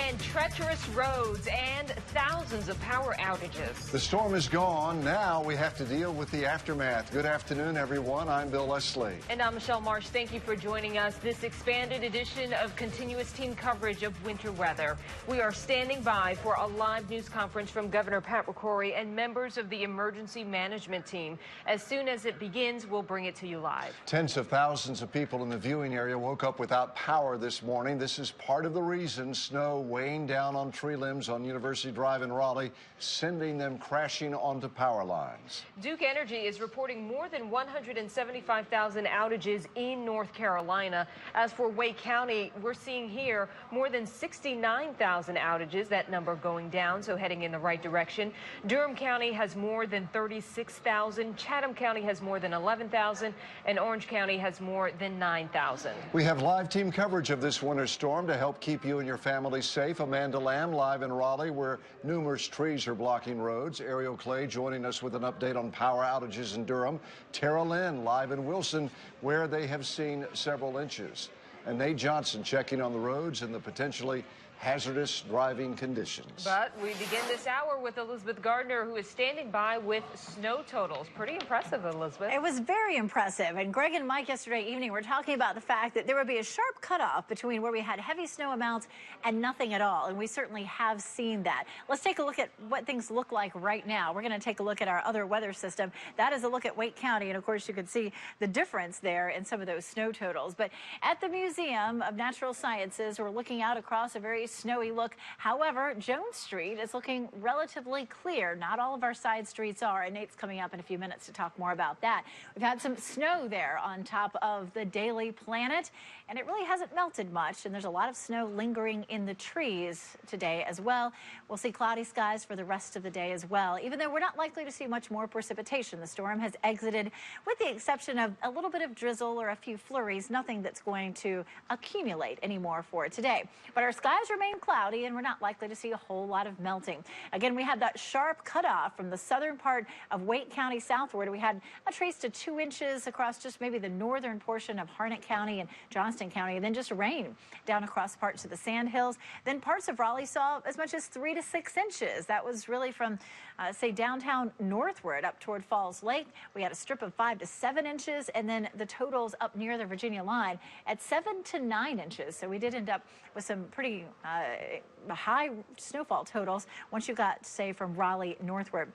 and treacherous roads and thousands of power outages. The storm is gone. Now we have to deal with the aftermath. Good afternoon, everyone. I'm Bill Leslie. And I'm Michelle Marsh. Thank you for joining us. This expanded edition of continuous team coverage of winter weather. We are standing by for a live news conference from Governor Pat McCrory and members of the emergency management team. As soon as it begins, we'll bring it to you live. Tens of thousands of people in the viewing area woke up without power this morning. This is part of the reason snow weighing down on tree limbs on University Drive in Raleigh, sending them crashing onto power lines. Duke Energy is reporting more than 175,000 outages in North Carolina. As for Wake County, we're seeing here more than 69,000 outages, that number going down, so heading in the right direction. Durham County has more than 36,000, Chatham County has more than 11,000, and Orange County has more than 9,000. We have live team coverage of this winter storm to help keep you and your family safe. Amanda Lamb live in Raleigh, where numerous trees are blocking roads. Ariel Clay joining us with an update on power outages in Durham. Tara Lynn live in Wilson, where they have seen several inches. And Nate Johnson checking on the roads and the potentially hazardous driving conditions. But we begin this hour with Elizabeth Gardner, who is standing by with snow totals. Pretty impressive, Elizabeth. It was very impressive. And Greg and Mike yesterday evening were talking about the fact that there would be a sharp cutoff between where we had heavy snow amounts and nothing at all. And we certainly have seen that. Let's take a look at what things look like right now. We're going to take a look at our other weather system. That is a look at Wake County. And of course, you can see the difference there in some of those snow totals. But at the Museum of Natural Sciences, we're looking out across a very snowy look. However, Jones Street is looking relatively clear. Not all of our side streets are, and Nate's coming up in a few minutes to talk more about that. We've had some snow there on top of the Daily Planet, and it really hasn't melted much, and there's a lot of snow lingering in the trees today as well. We'll see cloudy skies for the rest of the day as well, even though we're not likely to see much more precipitation. The storm has exited, with the exception of a little bit of drizzle or a few flurries, nothing that's going to accumulate anymore for today. But our skies remain cloudy, and we're not likely to see a whole lot of melting. Again, we had that sharp cutoff from the southern part of Wake County southward. We had a trace to 2 inches across just maybe the northern portion of Harnett County and Johnston County, and then just rain down across parts of the Sandhills. Then parts of Raleigh saw as much as 3 to 6 inches. That was really from, say, downtown northward up toward Falls Lake. We had a strip of 5 to 7 inches, and then the totals up near the Virginia line at 7 to 9 inches. So we did end up with some pretty high snowfall totals once you got, say, from Raleigh northward.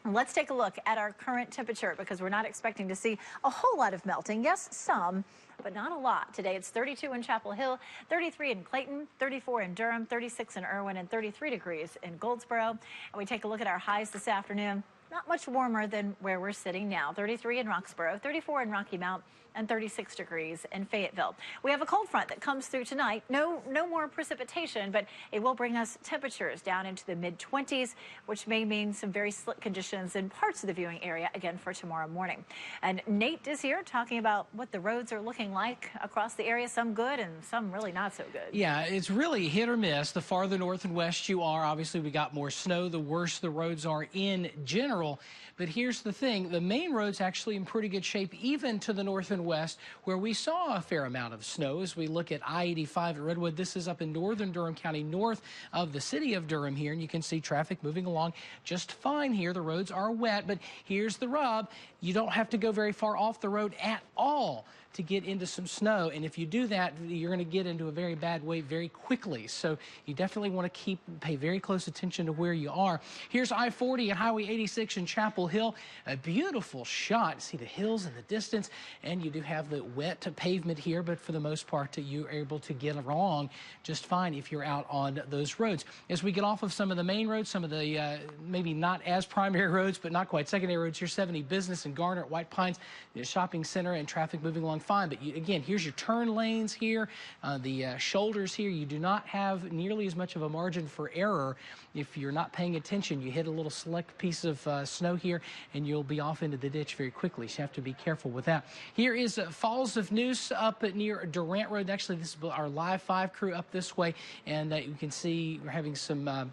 Let's take a look at our current temperature, because we're not expecting to see a whole lot of melting. Yes, some, but not a lot. Today it's 32 in Chapel Hill, 33 in Clayton, 34 in Durham, 36 in Irwin, and 33 degrees in Goldsboro. And we take a look at our highs this afternoon. Not much warmer than where we're sitting now. 33 in Roxborough, 34 in Rocky Mount, and 36 degrees in Fayetteville. We have a cold front that comes through tonight. No more precipitation, but it will bring us temperatures down into the mid-20s, which may mean some very slick conditions in parts of the viewing area again for tomorrow morning. And Nate is here talking about what the roads are looking like across the area. Some good and some really not so good. Yeah, it's really hit or miss. The farther north and west you are, obviously we got more snow, the worse the roads are in general. But here's the thing, the main road's actually in pretty good shape, even to the north and west, where we saw a fair amount of snow. As we look at I-85 at Redwood, this is up in northern Durham County, north of the city of Durham here, and you can see traffic moving along just fine here. The roads are wet, but here's the rub. You don't have to go very far off the road at all to get into some snow, and if you do that, you're going to get into a very bad way very quickly. So you definitely want to pay very close attention to where you are. Here's I-40 and Highway 86 in Chapel Hill. A beautiful shot. See the hills in the distance, and you do have the wet pavement here, but for the most part, you're able to get along just fine if you're out on those roads. As we get off of some of the main roads, some of the maybe not as primary roads, but not quite secondary roads, here's 70 Business and Garner at White Pines, the shopping center, and traffic moving along fine. But again, here's your turn lanes here, the shoulders here. You do not have nearly as much of a margin for error if you're not paying attention. You hit a little select piece of snow here, and you'll be off into the ditch very quickly. So you have to be careful with that. Here is Falls of Neuse up near Durant Road. Actually, this is our Live 5 crew up this way, and you can see we're having some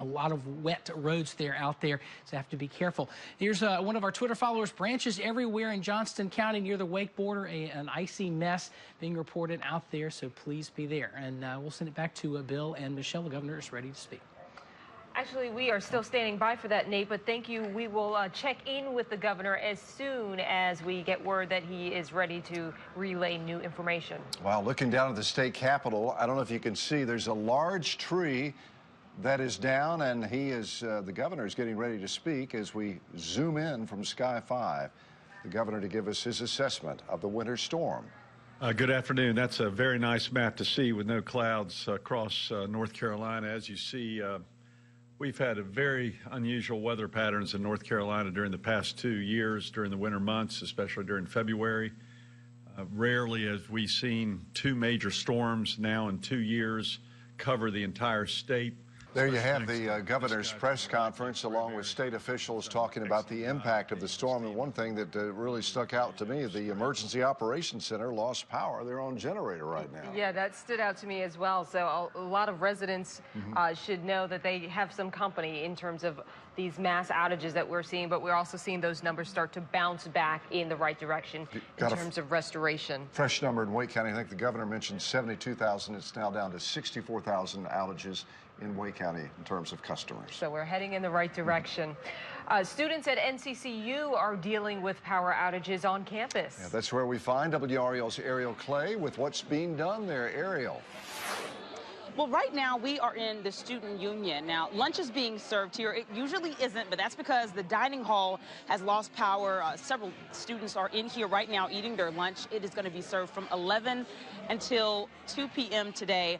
a lot of wet roads out there, so have to be careful. Here's one of our Twitter followers. Branches everywhere in Johnston County near the Wake border. An icy mess being reported out there, so please be there. And we'll send it back to Bill and Michelle. The governor is ready to speak. Actually, we are still standing by for that, Nate, but thank you. We will check in with the governor as soon as we get word that he is ready to relay new information. Wow, looking down at the state capitol, I don't know if you can see, there's a large tree that is down, and the governor is getting ready to speak as we zoom in from Sky 5. The governor to give us his assessment of the winter storm. Good afternoon. That's a very nice map to see with no clouds across North Carolina. As you see, we've had a very unusual weather patterns in North Carolina during the past 2 years, during the winter months, especially during February. Rarely have we seen 2 major storms now in 2 years cover the entire state. There you have the governor's press conference along with state officials talking about the impact of the storm. And one thing that really stuck out to me, the Emergency Operations Center lost power, their own generator right now. Yeah, that stood out to me as well. So a lot of residents should know that they have some company in terms of these mass outages that we're seeing, but we're also seeing those numbers start to bounce back in the right direction in terms of restoration. Fresh number in Wake County. I think the governor mentioned 72,000. It's now down to 64,000 outages in Wake County in terms of customers. So we're heading in the right direction. Students at NCCU are dealing with power outages on campus. Yeah, that's where we find WREL's Ariel Clay with what's being done there. Ariel. Well, right now we are in the student union. Now, lunch is being served here. It usually isn't, but that's because the dining hall has lost power. Several students are in here right now eating their lunch. It is going to be served from 11 until 2 p.m. today.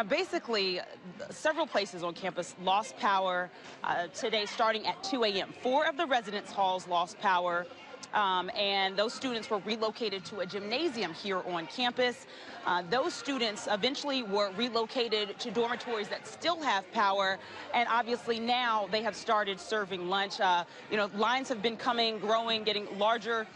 Basically, several places on campus lost power today starting at 2 a.m. 4 of the residence halls lost power. And those students were relocated to a gymnasium here on campus. Those students eventually were relocated to dormitories that still have power, and obviously now they have started serving lunch. Lines have been coming, growing, getting larger,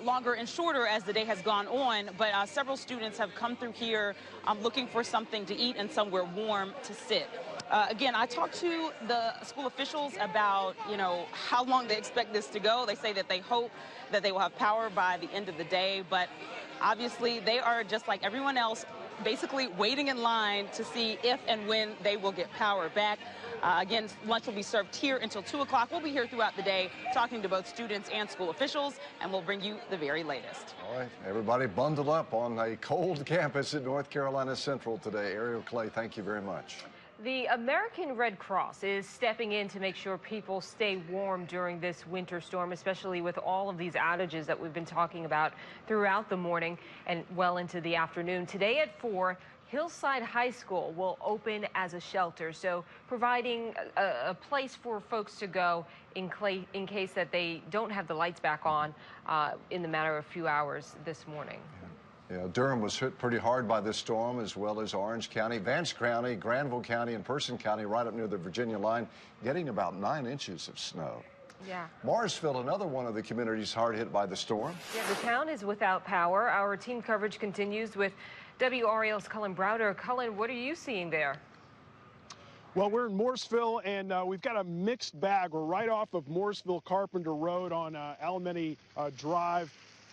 longer and shorter as the day has gone on, but several students have come through here looking for something to eat and somewhere warm to sit. Again, I talked to the school officials about, how long they expect this to go. They say that they hope that they will have power by the end of the day, but obviously they are just like everyone else, basically waiting in line to see if and when they will get power back. Again, lunch will be served here until 2 o'clock. We'll be here throughout the day talking to both students and school officials, and we'll bring you the very latest. All right, everybody bundled up on a cold campus at North Carolina Central today. Ariel Clay, thank you very much. The American Red Cross is stepping in to make sure people stay warm during this winter storm, especially with all of these outages that we've been talking about throughout the morning and well into the afternoon. Today at 4, Hillside High School will open as a shelter, so providing a place for folks to go in case that they don't have the lights back on in the matter of a few hours this morning. Yeah, Durham was hit pretty hard by this storm, as well as Orange County, Vance County, Granville County, and Person County, right up near the Virginia line, getting about 9 inches of snow. Yeah. Morrisville, another one of the communities hard hit by the storm. Yeah, the town is without power. Our team coverage continues with WREL's Cullen Browder. Cullen, what are you seeing there? Well, we're in Morrisville, and we've got a mixed bag. We're right off of Morrisville Carpenter Road on Alamany Drive.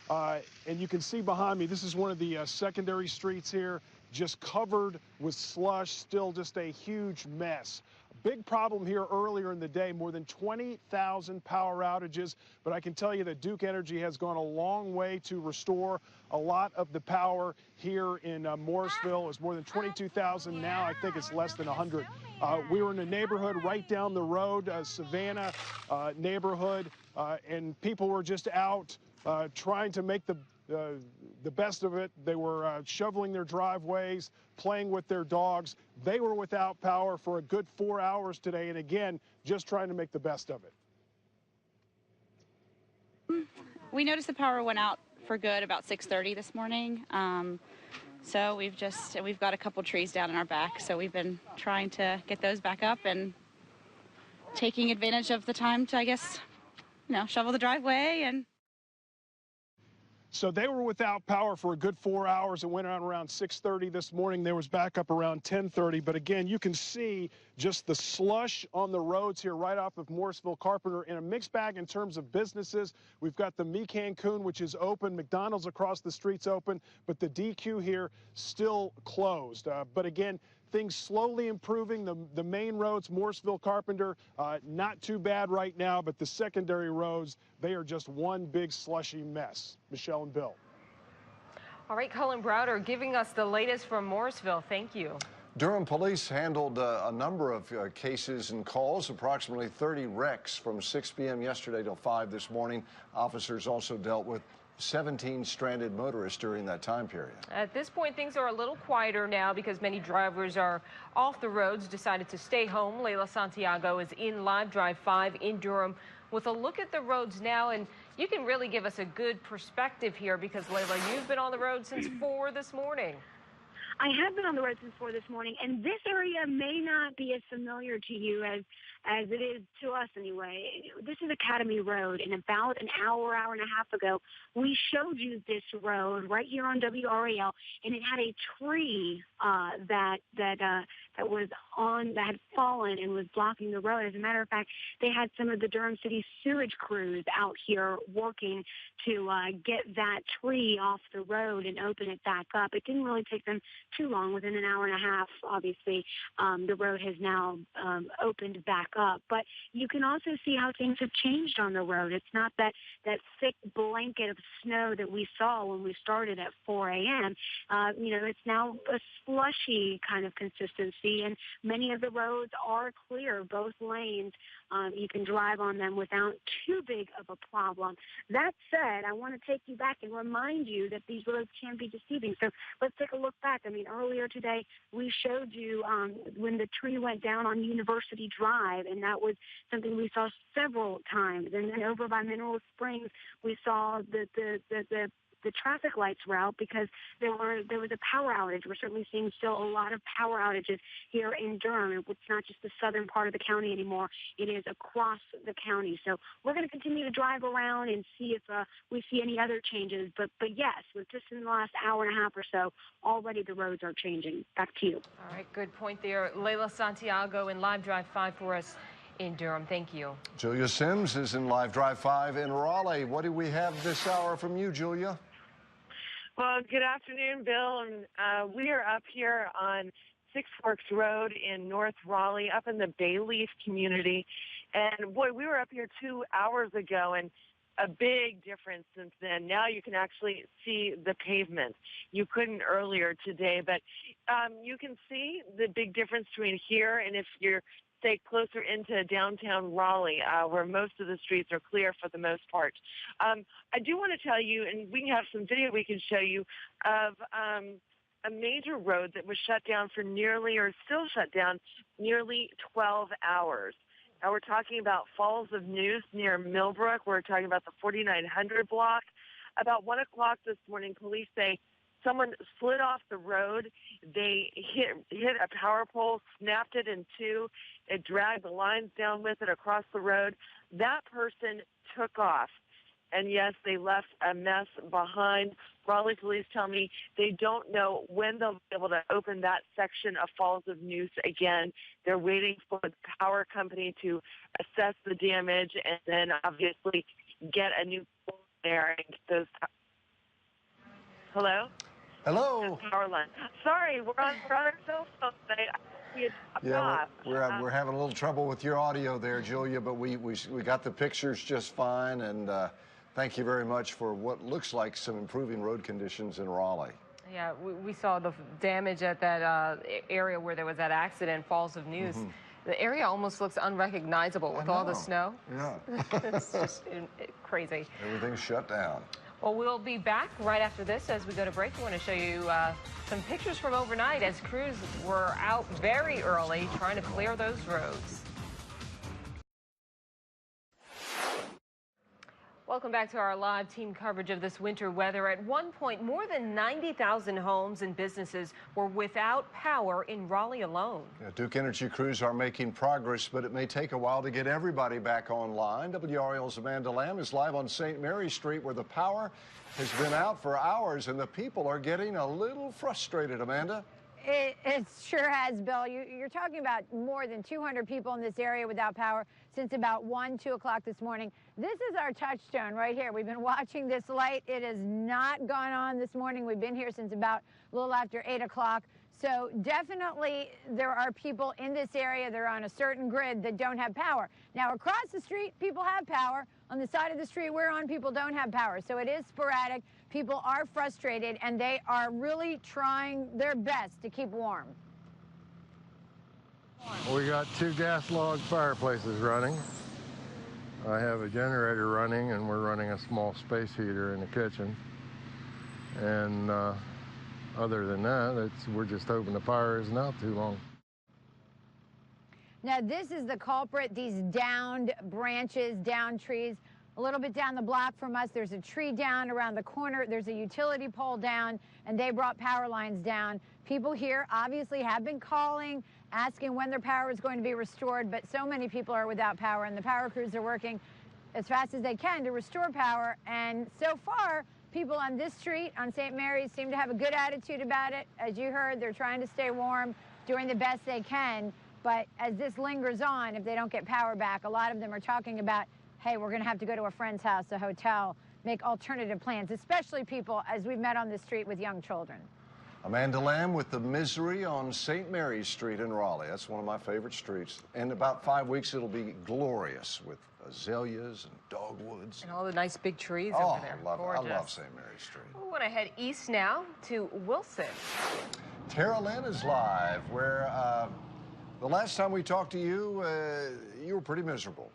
And you can see behind me, this is one of the secondary streets here, just covered with slush, still just a huge mess. Big problem here earlier in the day, more than 20,000 power outages. But I can tell you that Duke Energy has gone a long way to restore a lot of the power here in Morrisville. It's more than 22,000 now. I think it's less than 100. We were in a neighborhood right down the road, Savannah neighborhood, and people were just out trying to make the best of it. They were shoveling their driveways, playing with their dogs. They were without power for a good 4 hours today, and again, just trying to make the best of it. We noticed the power went out for good about 6:30 this morning. So we've got a couple trees down in our back, so we've been trying to get those back up and taking advantage of the time to, I guess, shovel the driveway. And So they were without power for a good 4 hours. It went on around 6:30 this morning. There was backup around 10:30. But again, you can see just the slush on the roads here right off of Morrisville Carpenter in a mixed bag in terms of businesses. We've got the Mi Cancun, which is open. McDonald's across the street's open, but the DQ here still closed. But again, things slowly improving. The main roads, Morrisville Carpenter, not too bad right now, but the secondary roads, they are just one big slushy mess. Michelle and Bill. All right, Cullen Browder giving us the latest from Morrisville. Thank you. Durham police handled a number of cases and calls, approximately 30 wrecks from 6 p.m. yesterday till 5 this morning. Officers also dealt with 17 stranded motorists during that time period. At this point, things are a little quieter now because many drivers are off the roads, decided to stay home. Layla Santiago is in Live Drive 5 in Durham with a look at the roads now, and you can really give us a good perspective here because, Layla, you've been on the road since 4 this morning. I have been on the road since 4 this morning, and this area may not be as familiar to you as it is to us anyway. This is Academy Road, and about an hour and a half ago, we showed you this road right here on WRAL, and it had a tree that had fallen and was blocking the road. As a matter of fact, they had some of the Durham City sewage crews out here working to get that tree off the road and open it back up. It didn't really take them too long. Within an hour and a half, obviously, the road has now opened back up. But you can also see how things have changed on the road. It's not that thick blanket of snow that we saw when we started at 4 a.m. It's now a slushy kind of consistency, and many of the roads are clear, both lanes. You can drive on them without too big of a problem. That said, I want to take you back and remind you that these roads can be deceiving. So let's take a look back. I mean, earlier today, we showed you when the tree went down on University Drive, and that was something we saw several times. And then over by Mineral Springs, we saw the traffic lights were out because there was a power outage. We're certainly seeing still a lot of power outages here in Durham. It's not just the southern part of the county anymore. It is across the county. So we're going to continue to drive around and see if we see any other changes. But yes, with just in the last hour and a half or so, already the roads are changing. Back to you. All right, good point there. Layla Santiago in Live Drive 5 for us in Durham. Thank you. Julia Sims is in Live Drive 5 in Raleigh. What do we have this hour from you, Julia? Well, good afternoon, Bill. And we are up here on Six Forks Road in North Raleigh, up in the Bayleaf community. And boy, we were up here 2 hours ago, and a big difference since then. Now you can actually see the pavement. You couldn't earlier today, but you can see the big difference between here and if you're stay closer into downtown Raleigh, where most of the streets are clear for the most part. I do want to tell you, and we have some video we can show you, of a major road that was shut down for still shut down, nearly 12 hours. Now we're talking about Falls of Neuse near Millbrook. We're talking about the 4900 block. About 1 o'clock this morning, police say someone slid off the road. They hit a power pole, snapped it in two. It dragged the lines down with it across the road. That person took off. And yes, they left a mess behind. Raleigh police tell me they don't know when they'll be able to open that section of Falls of Neuse again. They're waiting for the power company to assess the damage and then obviously get a new pole there and get those. Hello? Hello. Power line. Sorry, we're on our cell phone today. We're having a little trouble with your audio there, Julia, but we got the pictures just fine, and thank you very much for what looks like some improving road conditions in Raleigh. Yeah, we saw the damage at that area where there was that accident, Falls of Neuse. Mm-hmm. The area almost looks unrecognizable with all the snow. Yeah. It's just crazy. Everything's shut down. Well, we'll be back right after this as we go to break. We want to show you some pictures from overnight as crews were out very early trying to clear those roads. Welcome back to our live team coverage of this winter weather. At one point, more than 90,000 homes and businesses were without power in Raleigh alone. Yeah, Duke Energy crews are making progress, but it may take a while to get everybody back online. WRAL's Amanda Lamb is live on St. Mary Street, where the power has been out for hours and the people are getting a little frustrated. Amanda? It sure has, Bill. You're talking about more than 200 people in this area without power since about 2 o'clock this morning. This is our touchstone right here. We've been watching this light. It has not gone on this morning. We've been here since about a little after 8 o'clock. So definitely there are people in this area that are on a certain grid that don't have power. Now, across the street, people have power. On the side of the street we're on, people don't have power. So it is sporadic. People are frustrated, and they are really trying their best to keep warm. We got 2 gas log fireplaces running. I have a generator running, and we're running a small space heater in the kitchen. And other than that, we're just hoping the fire isn't out too long. Now, this is the culprit, these downed branches, downed trees. A little bit down the block from us, there's a tree down around the corner. There's a utility pole down, and they brought power lines down. People here obviously have been calling, asking when their power is going to be restored, but so many people are without power, and the power crews are working as fast as they can to restore power. And so far, people on this street, on St. Mary's, seem to have a good attitude about it. As you heard, they're trying to stay warm, doing the best they can. But as this lingers on, if they don't get power back, a lot of them are talking about, hey, we're going to have to go to a friend's house, a hotel, make alternative plans, especially people, as we've met on the street, with young children. Amanda Lamb with the misery on St. Mary's Street in Raleigh. That's one of my favorite streets. In about 5 weeks, it'll be glorious with azaleas and dogwoods. And all the nice big trees Oh, over there. I love it. Gorgeous. I love St. Mary's Street. We want to head east now to Wilson. Tara Lynn is live, where the last time we talked to you, you were pretty miserable.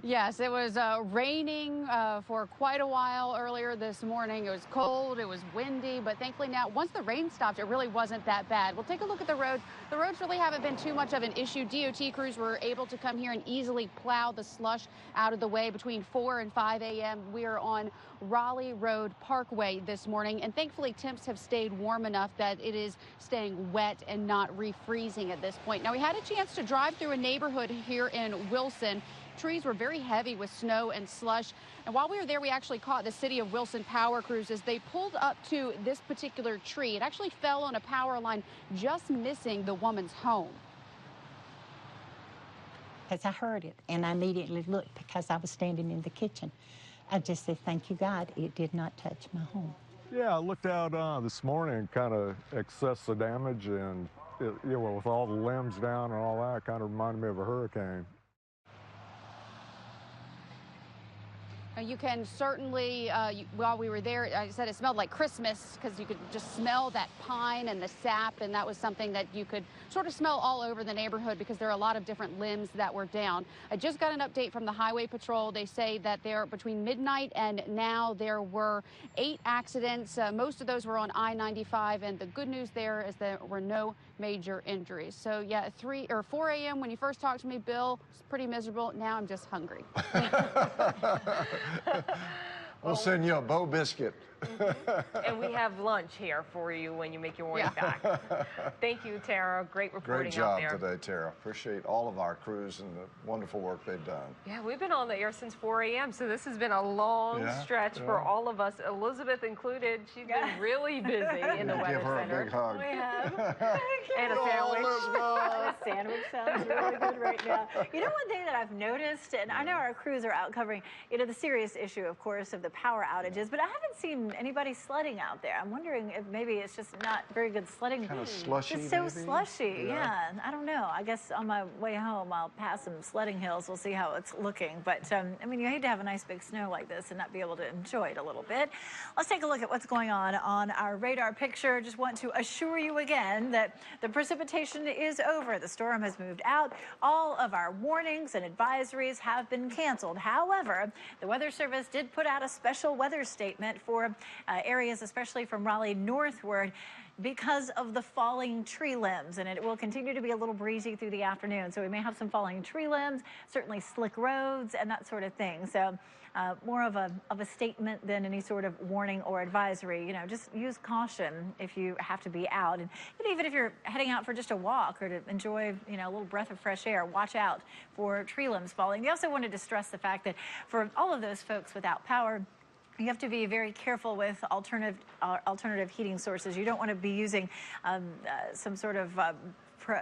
Yes, it was raining for quite a while earlier this morning. It was cold, it was windy, but thankfully now, once the rain stopped, it really wasn't that bad. We'll take a look at the roads. The roads really haven't been too much of an issue. DOT crews were able to come here and easily plow the slush out of the way between 4 and 5 a.m. We are on Raleigh Road Parkway this morning, and thankfully temps have stayed warm enough that it is staying wet and not refreezing at this point. Now, we had a chance to drive through a neighborhood here in Wilson. Trees were very heavy with snow and slush. And while we were there, we actually caught the City of Wilson power crews as they pulled up to this particular tree. It actually fell on a power line, just missing the woman's home. Because I heard it, and I immediately looked because I was standing in the kitchen. I just said, thank you, God, it did not touch my home. Yeah, I looked out this morning and kind of assessed the damage, and with all the limbs down and all that, kind of reminded me of a hurricane. You can certainly, while we were there, I said it smelled like Christmas because you could just smell that pine and the sap, and that was something that you could sort of smell all over the neighborhood because there are a lot of different limbs that were down. I just got an update from the Highway Patrol. They say that there, between midnight and now, there were 8 accidents. Most of those were on I-95, and the good news there is there were no major injuries. So yeah, 3 or 4 a.m. when you first talked to me, Bill, it's pretty miserable. Now I'm just hungry. We'll send you a Bo biscuit. And we have lunch here for you when you make your way back. Thank you, Tara. Great reporting out there. Great job today, Tara. Appreciate all of our crews and the wonderful work they've done. Yeah, we've been on the air since 4 a.m., so this has been a long stretch for all of us, Elizabeth included. She's been really busy in the Weather Give her Center. a big hug. We have. And a sandwich. A sandwich sounds really good right now. You know, one thing that I've noticed, and I know our crews are out covering, the serious issue, of course, of the power outages, but I haven't seen anybody sledding out there. I'm wondering if maybe it's just not very good sledding. Kind of slushy, Just so maybe? slushy, yeah. I don't know. I guess on my way home, I'll pass some sledding hills. We'll see how it's looking. But, I mean, you hate to have a nice big snow like this and not be able to enjoy it a little bit. Let's take a look at what's going on our radar picture. Just want to assure you again that the precipitation is over. The storm has moved out. All of our warnings and advisories have been canceled. However, the Weather Service did put out a special weather statement for areas, especially from Raleigh northward, because of the falling tree limbs, and it will continue to be a little breezy through the afternoon. So we may have some falling tree limbs, certainly slick roads and that sort of thing. So more of a statement than any sort of warning or advisory. You know, just use caution if you have to be out. And even if you're heading out for just a walk or to enjoy, you know, a little breath of fresh air, watch out for tree limbs falling. We also wanted to stress the fact that for all of those folks without power, you have to be very careful with alternative heating sources. You don't want to be using some sort of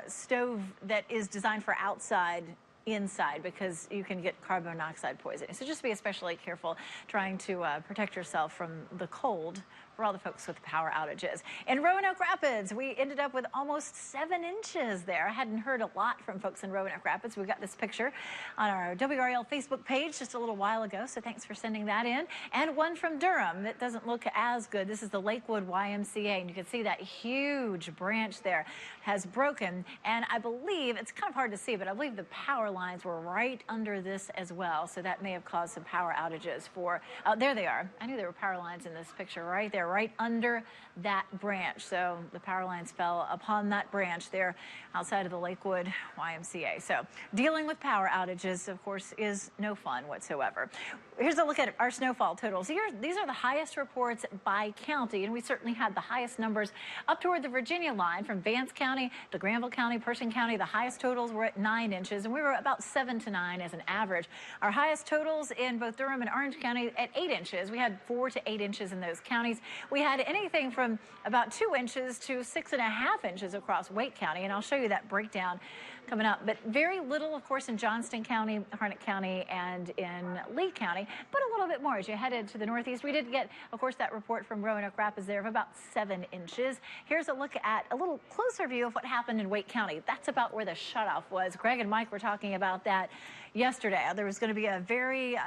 stove that is designed for outside inside, because you can get carbon monoxide poisoning. So just be especially careful trying to protect yourself from the cold for all the folks with power outages. In Roanoke Rapids, we ended up with almost 7 inches there. I hadn't heard a lot from folks in Roanoke Rapids. We got this picture on our WRL Facebook page just a little while ago, so thanks for sending that in. And one from Durham that doesn't look as good. This is the Lakewood YMCA, and you can see that huge branch there has broken. And I believe, it's kind of hard to see, but I believe the power lines were right under this as well, so that may have caused some power outages for, there they are. I knew there were power lines in this picture right there, right under that branch. So the power lines fell upon that branch there outside of the Lakewood YMCA. So dealing with power outages, of course, is no fun whatsoever. Here's a look at our snowfall totals. These are the highest reports by county, and we certainly had the highest numbers up toward the Virginia line from Vance County to Granville County, Pershing County. The highest totals were at 9 inches, and we were about 7 to 9 as an average. Our highest totals in both Durham and Orange County at 8 inches. We had 4 to 8 inches in those counties. We had anything from about 2 inches to 6.5 inches across Wake County, and I'll show you that breakdown coming up. But very little, of course, in Johnston County, Harnett County, and in Lee County, but a little bit more as you headed to the northeast. We did get, of course, that report from Roanoke Rapids there of about 7 inches. Here's a look at a little closer view of what happened in Wake County. That's about where the shutoff was. Greg and Mike were talking about that yesterday. There was going to be a very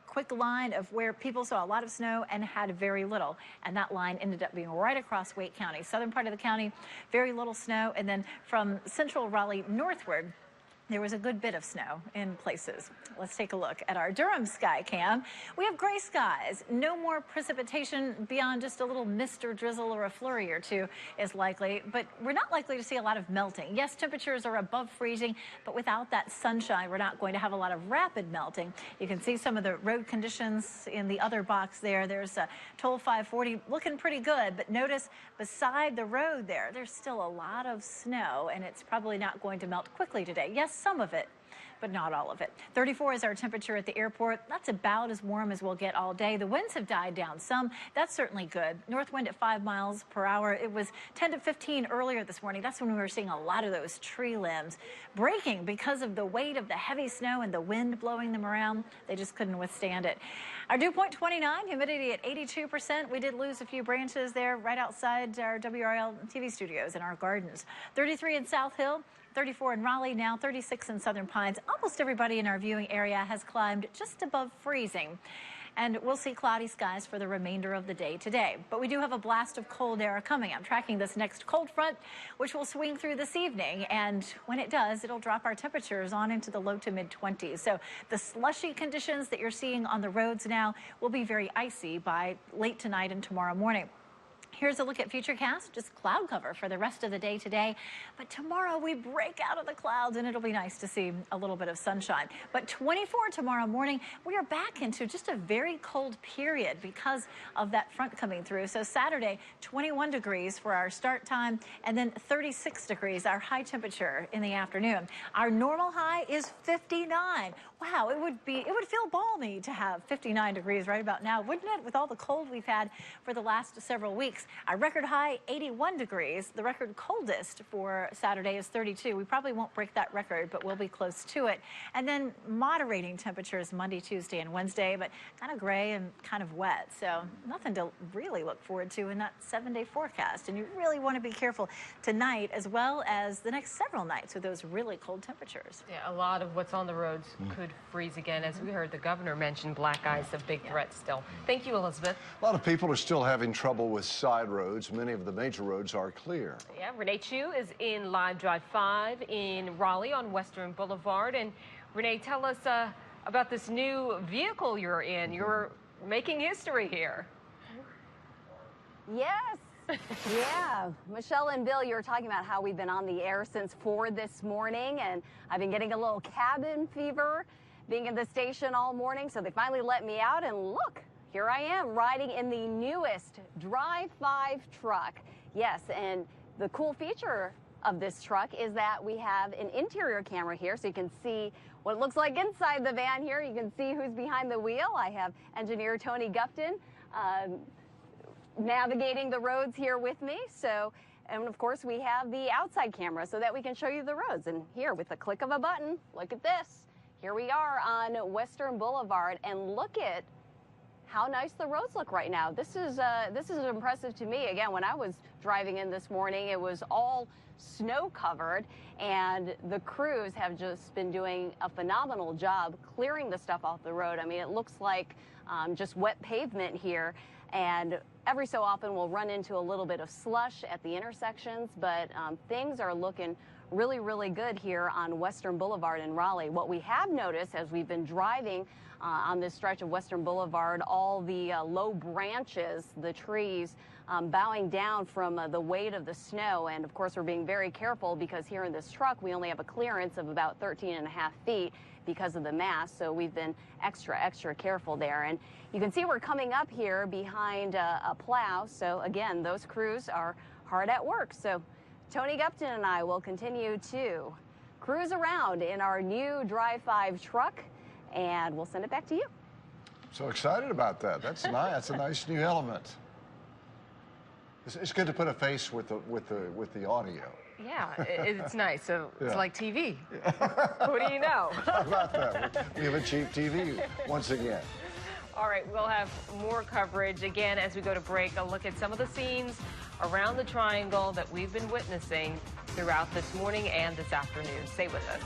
quick line of where people saw a lot of snow and had very little, and that line ended up being right across Wake County. Southern part of the county, very little snow, and then from central Raleigh northward, there was a good bit of snow in places. Let's take a look at our Durham sky cam. We have gray skies. No more precipitation beyond just a little mist or drizzle or a flurry or two is likely, but we're not likely to see a lot of melting. Yes, temperatures are above freezing, but without that sunshine, we're not going to have a lot of rapid melting. You can see some of the road conditions in the other box there. There's a Toll 540 looking pretty good, but notice beside the road there, there's still a lot of snow, and it's probably not going to melt quickly today. Yes, some of it, but not all of it. 34 is our temperature at the airport. That's about as warm as we'll get all day. The winds have died down some. That's certainly good. North wind at 5 miles per hour. It was 10 to 15 earlier this morning. That's when we were seeing a lot of those tree limbs breaking because of the weight of the heavy snow and the wind blowing them around. They just couldn't withstand it. Our dew point 29, humidity at 82%. We did lose a few branches there right outside our WRL TV studios in our gardens. 33 in South Hill. 34 in Raleigh, now 36 in Southern Pines. Almost everybody in our viewing area has climbed just above freezing. And we'll see cloudy skies for the remainder of the day today. But we do have a blast of cold air coming. I'm tracking this next cold front, which will swing through this evening. And when it does, it'll drop our temperatures on into the low to mid 20s. So the slushy conditions that you're seeing on the roads now will be very icy by late tonight and tomorrow morning. Here's a look at Futurecast, just cloud cover for the rest of the day today. But tomorrow we break out of the clouds and it'll be nice to see a little bit of sunshine. But 24 tomorrow morning, we are back into just a very cold period because of that front coming through. So Saturday, 21 degrees for our start time, and then 36 degrees, our high temperature in the afternoon. Our normal high is 59. Wow, it would feel balmy to have 59 degrees right about now, wouldn't it? With all the cold we've had for the last several weeks. Our record high, 81 degrees. The record coldest for Saturday is 32. We probably won't break that record, but we'll be close to it. And then moderating temperatures Monday, Tuesday, and Wednesday, but kind of gray and kind of wet. So nothing to really look forward to in that 7-day forecast. And you really want to be careful tonight as well as the next several nights with those really cold temperatures. Yeah, a lot of what's on the roads could freeze again. As we heard the governor mention, black ice a big threat still. Thank you, Elizabeth. A lot of people are still having trouble with side roads. Many of the major roads are clear. Yeah, Renee Chu is in Live Drive 5 in Raleigh on Western Boulevard. And Renee, tell us about this new vehicle you're in. You're making history here. Yes. Yeah. Michelle and Bill, you were talking about how we've been on the air since 4 this morning, and I've been getting a little cabin fever being in the station all morning, so they finally let me out, and look, here I am riding in the newest Drive 5 truck. Yes, and the cool feature of this truck is that we have an interior camera here, so you can see what it looks like inside the van here. You can see who's behind the wheel. I have engineer Tony Gupton navigating the roads here with me. So, and of course we have the outside camera so that we can show you the roads. And here, with the click of a button, look at this. Here we are on Western Boulevard, and look at how nice the roads look right now. This is impressive to me. Again, when I was driving in this morning, it was all snow covered, and the crews have just been doing a phenomenal job clearing the stuff off the road. I mean, it looks like just wet pavement here, and every so often we'll run into a little bit of slush at the intersections, but things are looking really, really good here on Western Boulevard in Raleigh. What we have noticed as we've been driving on this stretch of Western Boulevard, all the low branches, the trees bowing down from the weight of the snow. And of course, we're being very careful because here in this truck, we only have a clearance of about 13.5 feet because of the mass. So we've been extra careful there. And you can see we're coming up here behind a plow. So again, those crews are hard at work. So Tony Gupton and I will continue to cruise around in our new Drive 5 truck, and we'll send it back to you. So excited about that. That's nice. That's a nice new element. It's good to put a face with the audio. Yeah, it's nice. So it's Yeah. like TV. What do you know? How about that? We have a cheap TV once again. All right, we'll have more coverage again as we go to break. A look at some of the scenes around the triangle that we've been witnessing throughout this morning and this afternoon. Stay with us.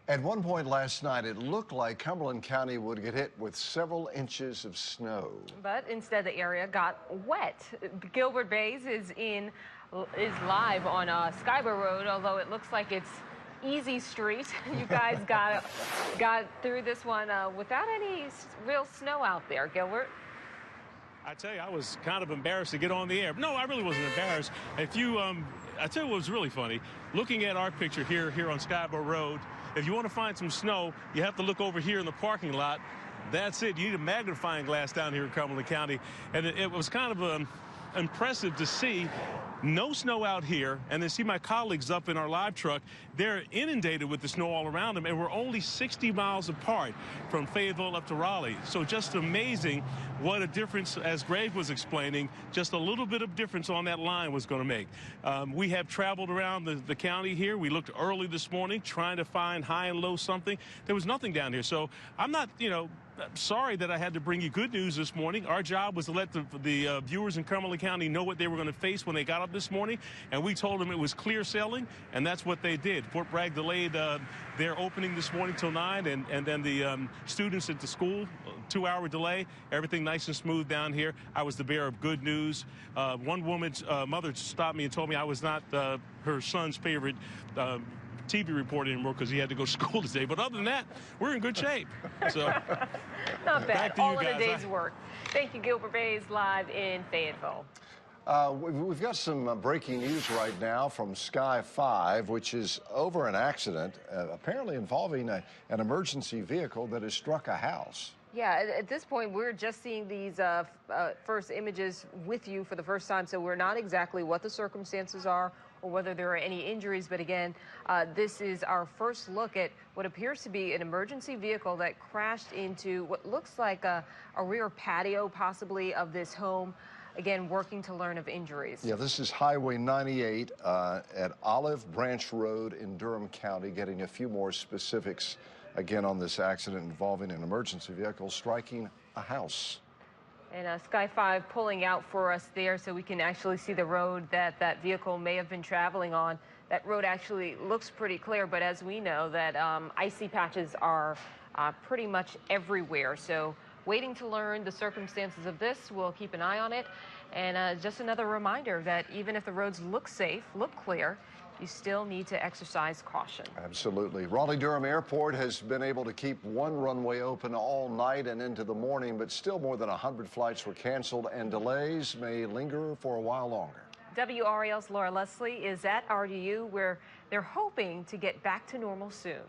At one point last night, it looked like Cumberland County would get hit with several inches of snow. But instead, the area got wet. Gilbert Bays is live on Skyborough Road, although it looks like it's easy street. You guys got through this one without any real snow out there, Gilbert. I tell you, I was kind of embarrassed to get on the air. No, I really wasn't embarrassed. If you, I tell you what was really funny. Looking at our picture here on Skyborough Road, if you want to find some snow, you have to look over here in the parking lot. That's it. You need a magnifying glass down here in Cumberland County. And it was kind of impressive to see no snow out here, and then see my colleagues up in our live truck. They're inundated with the snow all around them, and we're only 60 miles apart from Fayetteville up to Raleigh. So just amazing what a difference, as Greg was explaining, just a little bit of difference on that line was going to make. We have traveled around the county here. We looked early this morning trying to find high and low something. There was nothing down here. So I'm not, sorry that I had to bring you good news this morning. Our job was to let the viewers in Cumberland County know what they were going to face when they got up this morning, and we told them it was clear sailing, and that's what they did. Fort Bragg delayed their opening this morning till 9, and then the students at the school, 2-hour delay, everything nice and smooth down here. I was the bearer of good news. One woman's mother stopped me and told me I was not her son's favorite TV reporter anymore because he had to go to school today. But other than that, we're in good shape. So not bad. All in a guys. day's work. Thank you, Gilbert Bays, live in Fayetteville. We've got some breaking news right now from Sky 5, which is over an accident, apparently involving an emergency vehicle that has struck a house. Yeah, at this point, we're just seeing these first images with you for the first time, so we're not exactly what the circumstances are or whether there are any injuries. But again, this is our first look at what appears to be an emergency vehicle that crashed into what looks like a rear patio, possibly, of this home. Again, working to learn of injuries. Yeah, this is Highway 98 at Olive Branch Road in Durham County. Getting a few more specifics again on this accident involving an emergency vehicle striking a house. And Sky 5 pulling out for us there so we can actually see the road that vehicle may have been traveling on. That road actually looks pretty clear, but as we know that icy patches are pretty much everywhere. So waiting to learn the circumstances of this. We'll keep an eye on it. And just another reminder that even if the roads look safe, look clear, you still need to exercise caution. Absolutely. Raleigh-Durham Airport has been able to keep one runway open all night and into the morning, but still more than 100 flights were canceled, and delays may linger for a while longer. WRAL's Laura Leslie is at RDU, where they're hoping to get back to normal soon.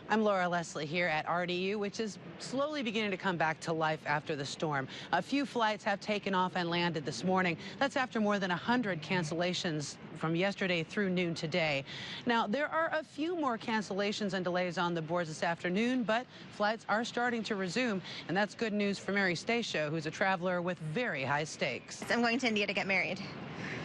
I'm Laura Leslie here at RDU, which is slowly beginning to come back to life after the storm. A few flights have taken off and landed this morning. That's after more than 100 cancellations from yesterday through noon today. Now, there are a few more cancellations and delays on the boards this afternoon, but flights are starting to resume, and that's good news for Mary Stacio, who's a traveler with very high stakes. I'm going to India to get married.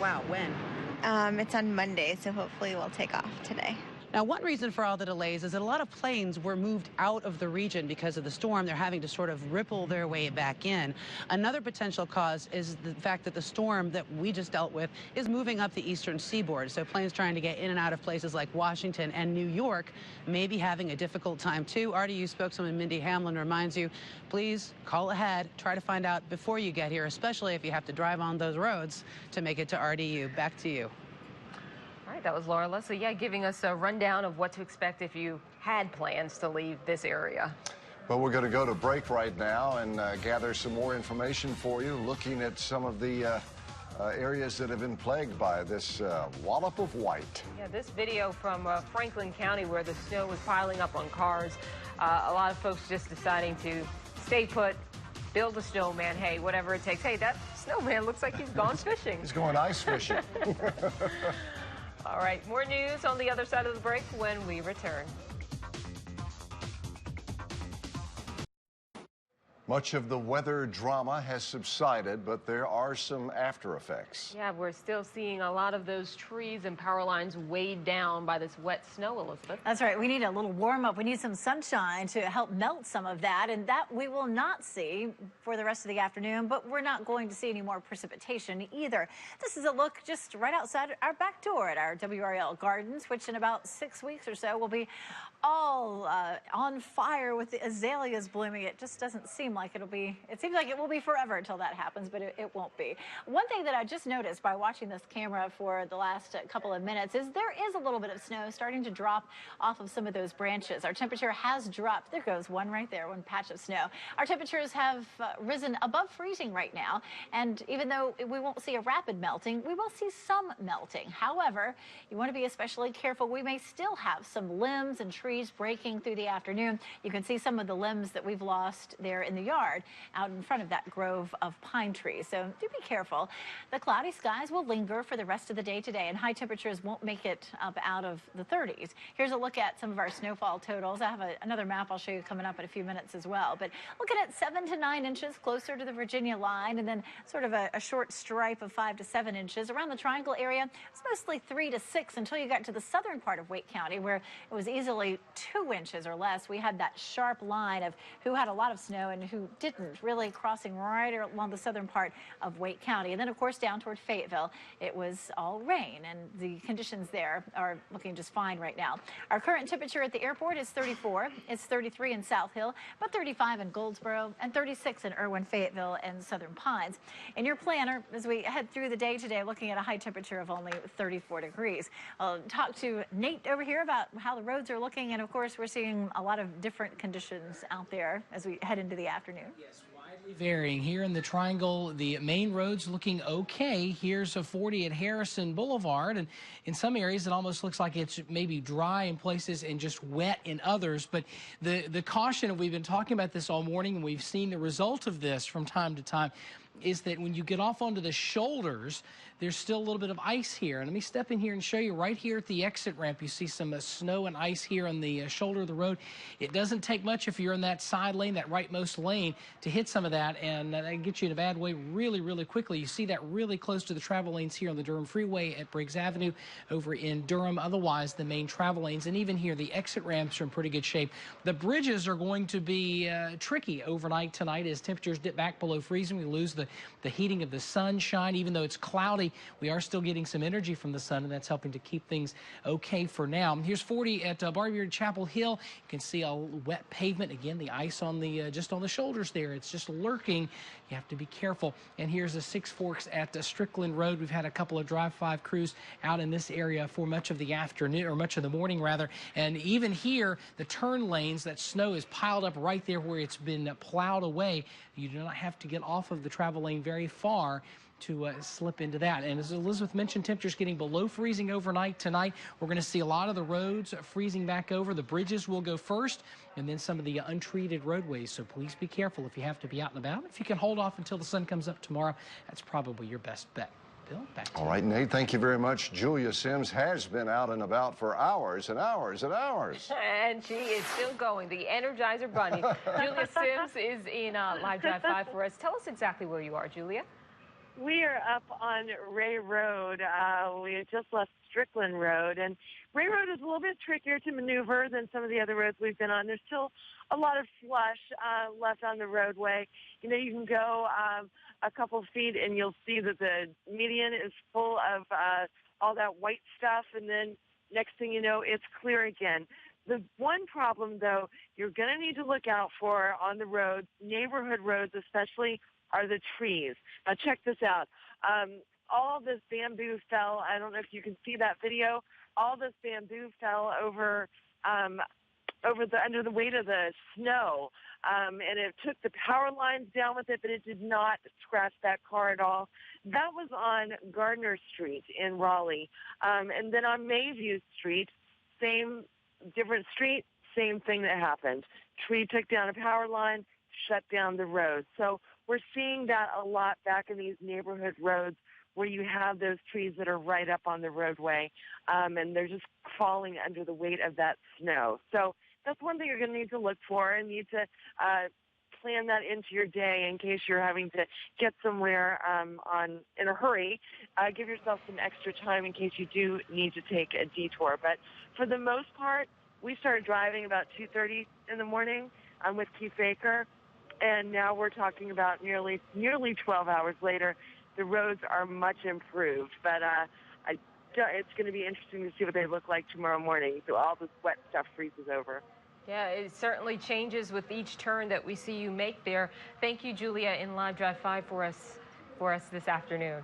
Wow, when? It's on Monday, so hopefully we'll take off today. Now, one reason for all the delays is that a lot of planes were moved out of the region because of the storm. They're having to sort of ripple their way back in. Another potential cause is the fact that the storm that we just dealt with is moving up the eastern seaboard. So planes trying to get in and out of places like Washington and New York may be having a difficult time, too. RDU spokeswoman Mindy Hamlin reminds you, please call ahead. Try to find out before you get here, especially if you have to drive on those roads to make it to RDU. Back to you. All right, that was Laura Leslie, giving us a rundown of what to expect if you had plans to leave this area. Well, we're going to go to break right now and gather some more information for you, looking at some of the areas that have been plagued by this wallop of white. Yeah, this video from Franklin County, where the snow was piling up on cars. A lot of folks just deciding to stay put, build a snowman, hey, whatever it takes. Hey, that snowman looks like he's gone fishing. He's going ice fishing. All right, more news on the other side of the break when we return. Much of the weather drama has subsided, but there are some after effects. Yeah, we're still seeing a lot of those trees and power lines weighed down by this wet snow, Elizabeth. That's right. We need a little warm up. We need some sunshine to help melt some of that, and that we will not see for the rest of the afternoon, but we're not going to see any more precipitation either. This is a look just right outside our back door at our WRL Gardens, which in about 6 weeks or so will be all on fire with the azaleas blooming. It just doesn't seem like it seems like it will be forever until that happens, but it won't be. One thing that I just noticed by watching this camera for the last couple of minutes is there is a little bit of snow starting to drop off of some of those branches. Our temperature has dropped. There goes one right there, one patch of snow. Our temperatures have risen above freezing right now, and even though we won't see a rapid melting, we will see some melting. However, you want to be especially careful. We may still have some limbs and trees breaking through the afternoon. You can see some of the limbs that we've lost there in the yard out in front of that grove of pine trees. So do be careful. The cloudy skies will linger for the rest of the day today, and high temperatures won't make it up out of the 30s. Here's a look at some of our snowfall totals. I have another map I'll show you coming up in a few minutes as well. But looking at 7 to 9 inches closer to the Virginia line, and then sort of a short stripe of 5 to 7 inches. Around the Triangle area, it's mostly 3 to 6 until you got to the southern part of Wake County, where it was easily 2 inches or less. We had that sharp line of who had a lot of snow and who didn't, really crossing right along the southern part of Wake County. And then, of course, down toward Fayetteville, it was all rain, and the conditions there are looking just fine right now. Our current temperature at the airport is 34. It's 33 in South Hill, but 35 in Goldsboro, and 36 in Irwin, Fayetteville, and Southern Pines. In your planner, as we head through the day today, looking at a high temperature of only 34 degrees. I'll talk to Nate over here about how the roads are looking, and of course, we're seeing a lot of different conditions out there as we head into the afternoon. Yes, widely varying. Here in the Triangle, the main roads looking okay. Here's a 40 at Harrison Boulevard, and in some areas it almost looks like it's maybe dry in places and just wet in others. But the caution, and we've been talking about this all morning, and we've seen the result of this from time to time, is that when you get off onto the shoulders, there's still a little bit of ice here. And let me step in here and show you right here at the exit ramp. You see some snow and ice here on the shoulder of the road. It doesn't take much if you're in that side lane, that rightmost lane, to hit some of that, and that can get you in a bad way really, really quickly. You see that really close to the travel lanes here on the Durham Freeway at Briggs Avenue over in Durham. Otherwise, the main travel lanes, and even here, the exit ramps are in pretty good shape. The bridges are going to be tricky overnight tonight as temperatures dip back below freezing. We lose the the heating of the sunshine. Even though it's cloudy, we are still getting some energy from the sun, and that's helping to keep things okay for now. Here's 40 at Barbary Chapel Hill. You can see a wet pavement. Again, the ice on the just on the shoulders there. It's just lurking. You have to be careful. And here's the Six Forks at Strickland Road. We've had a couple of Drive 5 crews out in this area for much of the afternoon, or much of the morning rather. And even here, the turn lanes, that snow is piled up right there where it's been plowed away. You do not have to get off of the travel lane very far to slip into that. And as Elizabeth mentioned, temperatures getting below freezing overnight tonight. We're going to see a lot of the roads freezing back over. The bridges will go first, and then some of the untreated roadways. So please be careful if you have to be out and about. If you can hold off until the sun comes up tomorrow, that's probably your best bet. Bill, back to you. All right, Nate, thank you very much. Julia Sims has been out and about for hours and hours and hours. And she is still going, the Energizer Bunny. Julia Sims is in Live Drive 5 for us. Tell us exactly where you are, Julia. We are up on Ray Road. We just left Strickland Road, and Ray Road is a little bit trickier to maneuver than some of the other roads we've been on. There's still a lot of slush left on the roadway. You know, you can go a couple feet and you'll see that the median is full of all that white stuff, and then next thing you know, it's clear again. The one problem, though, you're going to need to look out for on the roads, neighborhood roads especially, are the trees. Now check this out. All this bamboo fell. I don't know if you can see that video. All this bamboo fell over under the weight of the snow, and it took the power lines down with it, but it did not scratch that car at all. That was on Gardner Street in Raleigh, and then on Mayview Street, different street, same thing that happened. Tree took down a power line, shut down the road. So we're seeing that a lot back in these neighborhood roads where you have those trees that are right up on the roadway, and they're just falling under the weight of that snow. So that's one thing you're going to need to look for and need to plan that into your day in case you're having to get somewhere in a hurry. Give yourself some extra time in case you do need to take a detour. But for the most part, we started driving about 2:30 in the morning with Keith Baker. And now we're talking about nearly 12 hours later. The roads are much improved, but it's going to be interesting to see what they look like tomorrow morning. So all this wet stuff freezes over. Yeah, it certainly changes with each turn that we see you make there. Thank you, Julia, in Live Drive 5 for us this afternoon.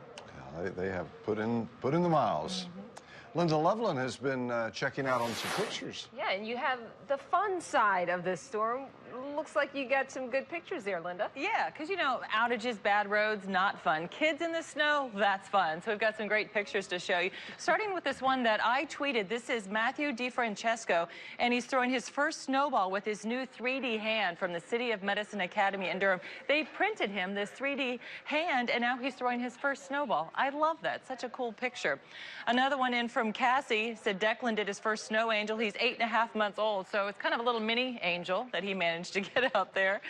Yeah, they have put in the miles. Mm-hmm. Linda Loveland has been checking out on some pictures. Yeah, and you have the fun side of this storm. Looks like you got some good pictures there, Linda. Yeah, because, you know, outages, bad roads, not fun. Kids in the snow, that's fun. So we've got some great pictures to show you. Starting with this one that I tweeted. This is Matthew DiFrancesco, and he's throwing his first snowball with his new 3D hand from the City of Medicine Academy in Durham. They printed him this 3D hand, and now he's throwing his first snowball. I love that. Such a cool picture. Another one in from Cassie said Declan did his first snow angel. He's 8.5 months old, so it's kind of a little mini angel that he managed to get out there.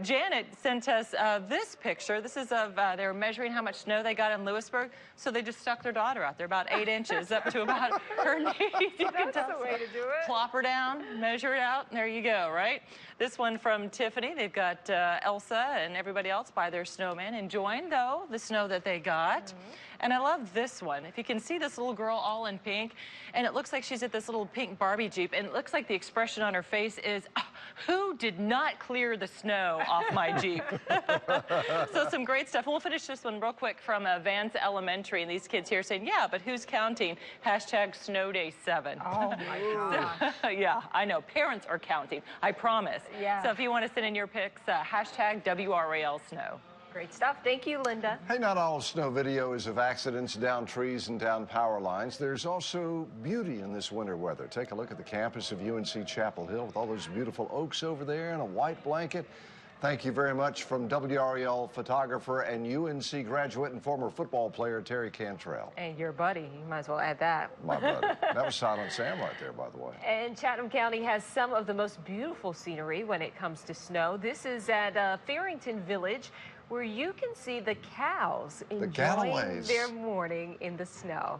Janet sent us this picture. This is of they were measuring how much snow they got in Lewisburg, so they just stuck their daughter out there about 8 inches up to about her knees. You can That's the way to do it. Plop her down, measure it out, and there you go, right? This one from Tiffany. They've got Elsa and everybody else by their snowman enjoying, though, the snow that they got. Mm-hmm. And I love this one. If you can see this little girl all in pink, and it looks like she's at this little pink Barbie Jeep, and it looks like the expression on her face is, oh, who did not clear the snow off my Jeep? So some great stuff. We'll finish this one real quick from Vance Elementary, and these kids here saying, yeah, but who's counting? Hashtag Snow Day 7. Oh, my gosh. So, yeah, I know. Parents are counting. I promise. Yeah. So if you want to send in your pics, hashtag WRAL Snow. Great stuff. Thank you, Linda. Hey, not all snow video is of accidents down trees and down power lines. There's also beauty in this winter weather. Take a look at the campus of UNC Chapel Hill with all those beautiful oaks over there and a white blanket. Thank you very much from WRAL photographer and UNC graduate and former football player Terry Cantrell. And your buddy. You might as well add that. My buddy. That was Silent Sam right there, by the way. And Chatham County has some of the most beautiful scenery when it comes to snow. This is at Farrington Village, where you can see the cows enjoying their morning in the snow.